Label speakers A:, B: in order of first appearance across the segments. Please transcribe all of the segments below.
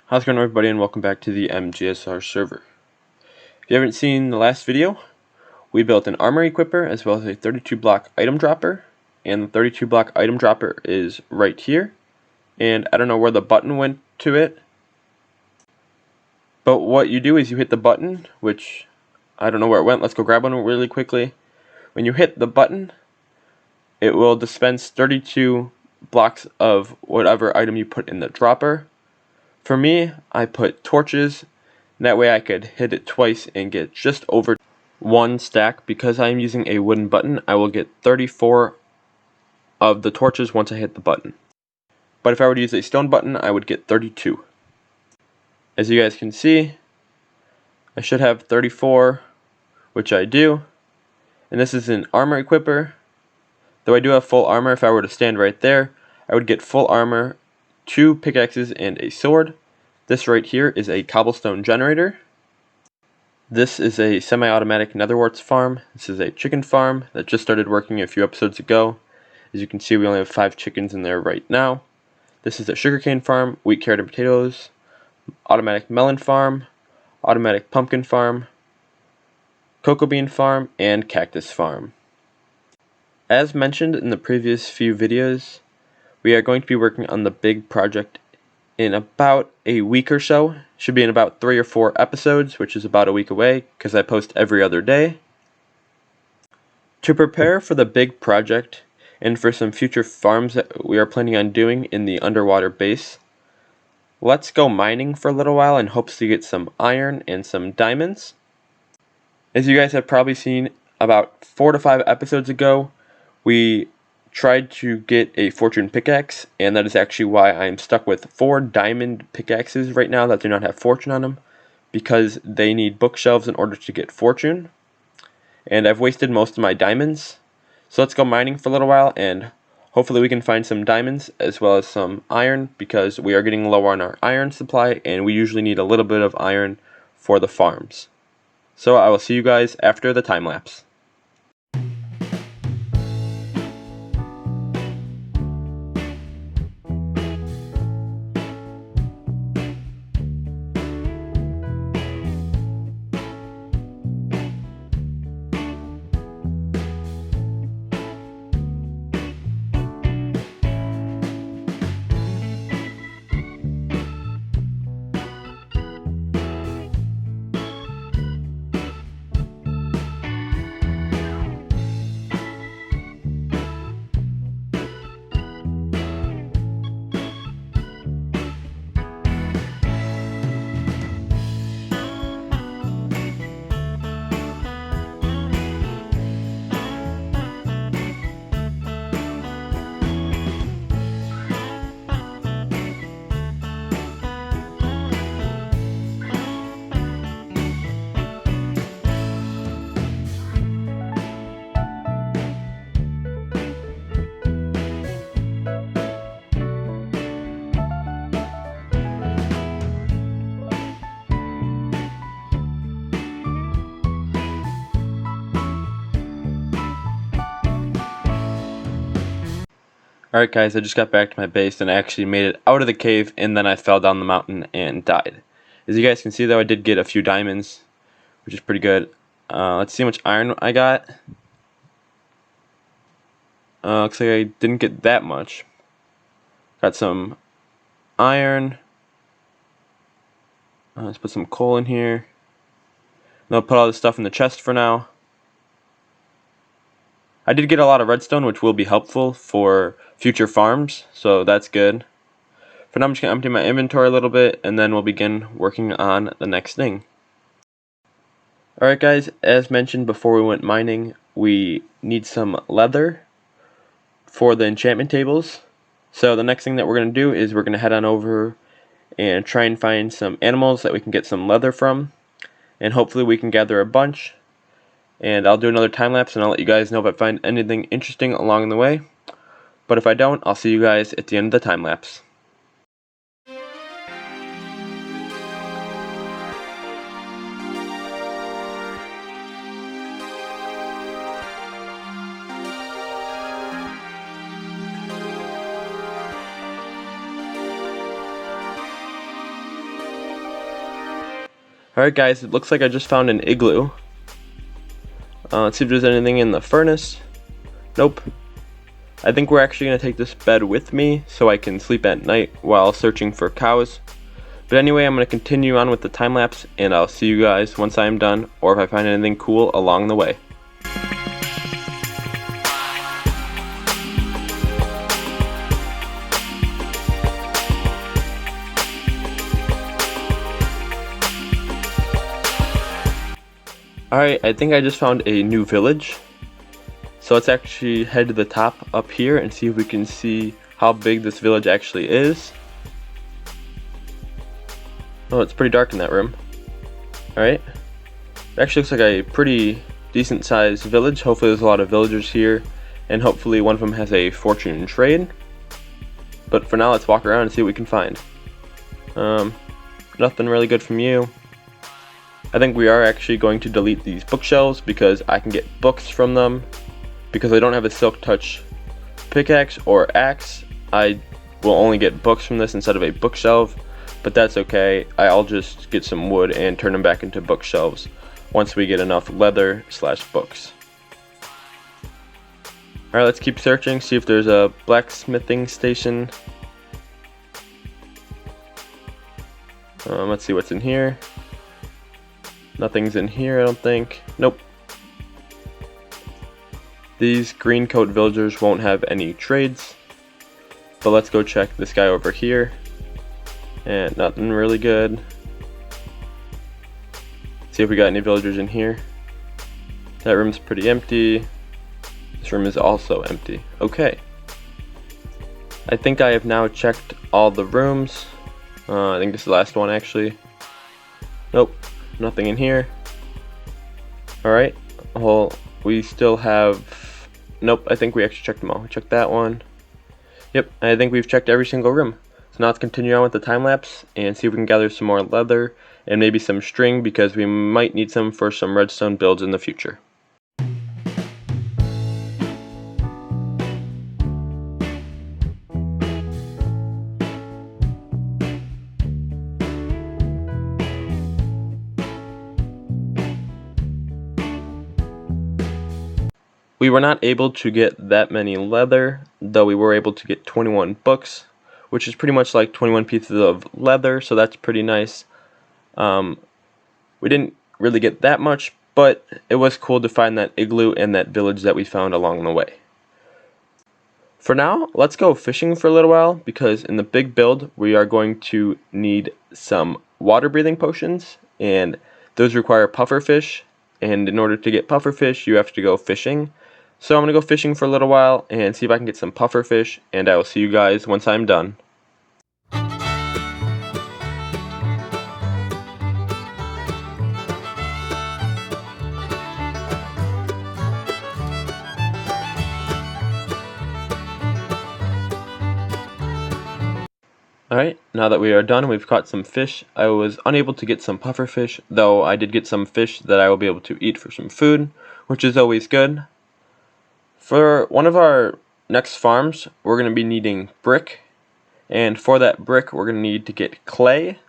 A: How's it going, everybody, and welcome back to the MGSR server. If you haven't seen the last video, we built an armor equipper as well as a 32 block item dropper, and the 32 block item dropper is right here, and I don't know where the button went to it, but what you do is you hit the button, which I don't know where it went. Let's go grab one really quickly. When you hit the button, it will dispense 32 blocks of whatever item you put in the dropper. For me, I put torches, and that way I could hit it twice and get just over one stack. Because I'm using a wooden button, I will get 34 of the torches once I hit the button. But if I were to use a stone button, I would get 32. As you guys can see, I should have 34, which I do. And this is an armor equipper. Though I do have full armor, if I were to stand right there, I would get full armor, 2 pickaxes, and a sword. This right here is a cobblestone generator. This is a semi-automatic netherwarts farm. This is a chicken farm that just started working a few episodes ago. As you can see, we only have 5 chickens in there right now. This is a sugarcane farm, wheat, carrot, and potatoes, automatic melon farm, automatic pumpkin farm, cocoa bean farm, and cactus farm. As mentioned in the previous few videos, we are going to be working on the big project in about a week or so. Should be in about 3 or 4 episodes, which is about a week away because I post every other day. To prepare for the big project and for some future farms that we are planning on doing in the underwater base, let's go mining for a little while in hopes to get some iron and some diamonds. As you guys have probably seen, about 4 to 5 episodes ago, we tried to get a fortune pickaxe, and that is actually why I'm stuck with 4 diamond pickaxes right now that do not have fortune on them, because they need bookshelves in order to get fortune, and I've wasted most of my diamonds. So let's go mining for a little while, and hopefully we can find some diamonds as well as some iron, because we are getting low on our iron supply, and we usually need a little bit of iron for the farms. So I will see you guys after the time lapse. Alright guys, I just got back to my base and I actually made it out of the cave, and then I fell down the mountain and died. As you guys can see though, I did get a few diamonds, which is pretty good. Let's see how much iron I got. Looks like I didn't get that much. Got some iron. Let's put some coal in here. And I'll put all this stuff in the chest for now. I did get a lot of redstone, which will be helpful for future farms, so that's good. For now, I'm just going to empty my inventory a little bit, and then we'll begin working on the next thing. Alright guys, as mentioned before we went mining, we need some leather for the enchantment tables. So the next thing that we're going to do is we're going to head on over and try and find some animals that we can get some leather from, and hopefully we can gather a bunch. And I'll do another time lapse and I'll let you guys know if I find anything interesting along the way. But if I don't, I'll see you guys at the end of the time lapse. Alright guys, it looks like I just found an igloo. Let's see if there's anything in the furnace. Nope. I think we're actually going to take this bed with me so I can sleep at night while searching for cows. But anyway, I'm going to continue on with the time lapse, and I'll see you guys once I'm done, or if I find anything cool along the way. Alright, I think I just found a new village. So let's actually head to the top up here and see if we can see how big this village actually is. Oh, it's pretty dark in that room. Alright. It actually looks like a pretty decent sized village. Hopefully there's a lot of villagers here, and hopefully one of them has a fortune trade. But for now, let's walk around and see what we can find. Nothing really good from you. I think we are actually going to delete these bookshelves because I can get books from them. Because I don't have a silk touch pickaxe or axe, I will only get books from this instead of a bookshelf, but that's okay. I'll just get some wood and turn them back into bookshelves once we get enough leather / books. Alright, let's keep searching, see if there's a blacksmithing station. Let's see what's in here. Nothing's in here, I don't think. Nope. These green coat villagers won't have any trades. But let's go check this guy over here. And nothing really good. See if we got any villagers in here. That room's pretty empty. This room is also empty. Okay. I think I have now checked all the rooms. I think this is the last one actually. Nope. Nothing in here. Alright. Well, we still have... Nope, I think we actually checked them all. We checked that one. Yep, I think we've checked every single room. So now let's continue on with the time lapse and see if we can gather some more leather and maybe some string, because we might need some for some redstone builds in the future. We were not able to get that many leather, though we were able to get 21 books, which is pretty much like 21 pieces of leather, so that's pretty nice. We didn't really get that much, but it was cool to find that igloo and that village that we found along the way. For now, let's go fishing for a little while, because in the big build, we are going to need some water breathing potions, and those require pufferfish, and in order to get pufferfish, you have to go fishing. So I'm going to go fishing for a little while and see if I can get some pufferfish, and I will see you guys once I'm done. Alright, now that we are done, we've caught some fish. I was unable to get some pufferfish, though I did get some fish that I will be able to eat for some food, which is always good. For one of our next farms, we're going to be needing brick, and for that brick, we're going to need to get clay.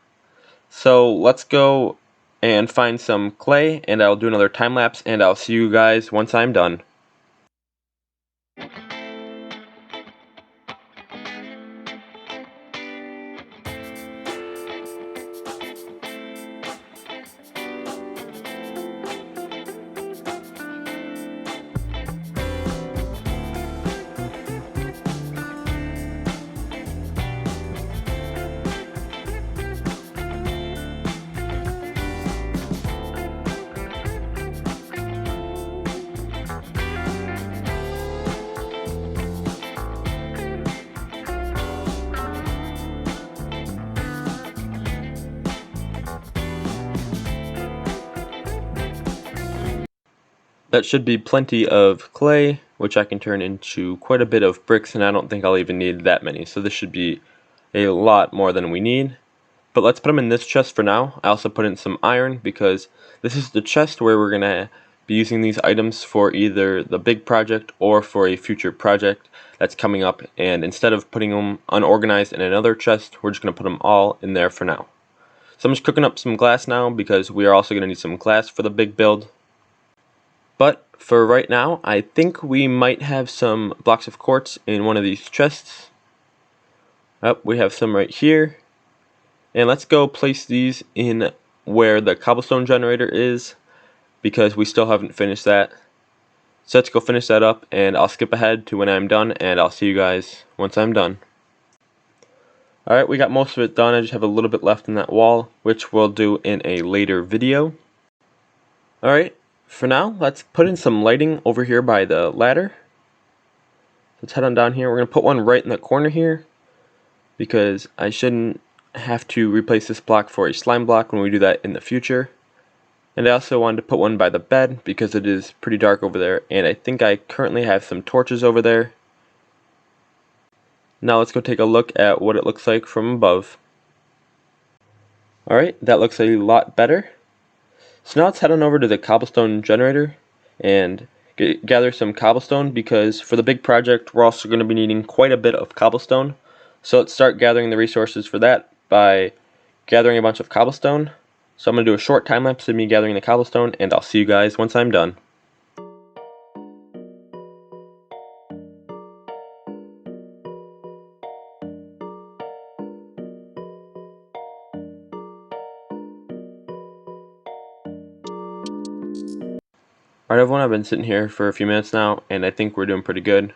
A: So let's go and find some clay, and I'll do another time lapse, and I'll see you guys once I'm done. That should be plenty of clay, which I can turn into quite a bit of bricks, and I don't think I'll even need that many. So this should be a lot more than we need. But let's put them in this chest for now. I also put in some iron because this is the chest where we're going to be using these items for either the big project or for a future project that's coming up. And instead of putting them unorganized in another chest, we're just going to put them all in there for now. So I'm just cooking up some glass now because we are also going to need some glass for the big build. But for right now, I think we might have some blocks of quartz in one of these chests. We have some right here. And let's go place these in where the cobblestone generator is, because we still haven't finished that. So let's go finish that up, and I'll skip ahead to when I'm done, and I'll see you guys once I'm done. Alright, we got most of it done. I just have a little bit left in that wall, which we'll do in a later video. Alright, for now, let's put in some lighting over here by the ladder. Let's head on down here. We're going to put one right in the corner here, because I shouldn't have to replace this block for a slime block when we do that in the future. And I also wanted to put one by the bed because it is pretty dark over there, and I think I currently have some torches over there. Now let's go take a look at what it looks like from above. Alright, that looks a lot better. So now let's head on over to the cobblestone generator and gather some cobblestone, because for the big project we're also going to be needing quite a bit of cobblestone. So let's start gathering the resources for that by gathering a bunch of cobblestone. So I'm going to do a short time lapse of me gathering the cobblestone, and I'll see you guys once I'm done. Alright everyone, I've been sitting here for a few minutes now, and I think we're doing pretty good.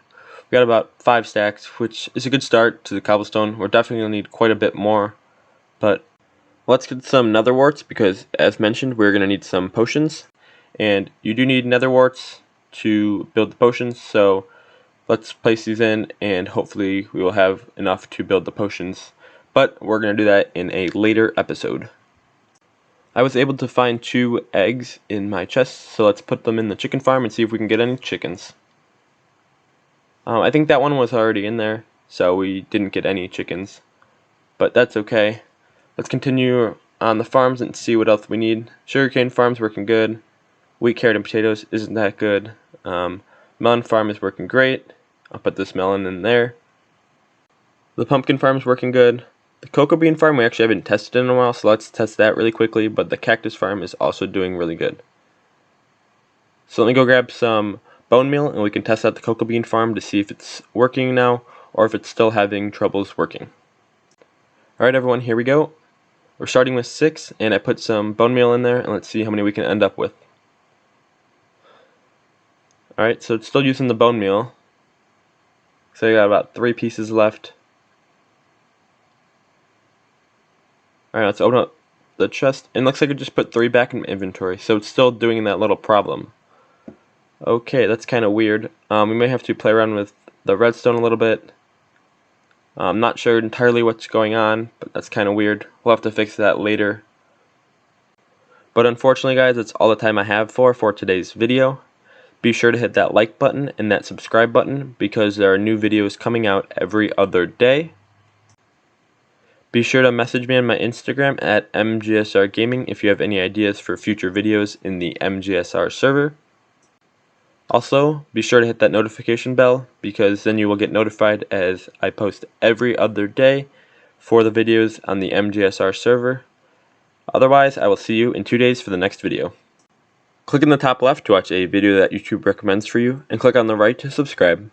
A: We got about 5 stacks, which is a good start to the cobblestone. We're definitely going to need quite a bit more, but let's get some nether warts, because as mentioned, we're going to need some potions. And you do need nether warts to build the potions, so let's place these in, and hopefully we will have enough to build the potions. But we're going to do that in a later episode. I was able to find 2 eggs in my chest, so let's put them in the chicken farm and see if we can get any chickens. I think that one was already in there, so we didn't get any chickens. But that's okay. Let's continue on the farms and see what else we need. Sugarcane farm's working good. Wheat, carrot, and potatoes isn't that good. Melon farm is working great. I'll put this melon in there. The pumpkin farm is working good. The cocoa bean farm we actually haven't tested in a while, so let's test that really quickly, but the cactus farm is also doing really good. So let me go grab some bone meal, and we can test out the cocoa bean farm to see if it's working now, or if it's still having troubles working. Alright everyone, here we go. We're starting with 6, and I put some bone meal in there, and let's see how many we can end up with. Alright, so it's still using the bone meal. So I got about 3 pieces left. Alright, let's open up the chest, and it looks like I just put 3 back in my inventory, so it's still doing that little problem. Okay, that's kind of weird. We may have to play around with the redstone a little bit. I'm not sure entirely what's going on, but that's kind of weird. We'll have to fix that later. But unfortunately guys, that's all the time I have for today's video. Be sure to hit that like button and that subscribe button, because there are new videos coming out every other day. Be sure to message me on my Instagram at MGSR Gaming if you have any ideas for future videos in the MGSR server. Also, be sure to hit that notification bell, because then you will get notified as I post every other day for the videos on the MGSR server. Otherwise, I will see you in 2 days for the next video. Click in the top left to watch a video that YouTube recommends for you, and click on the right to subscribe.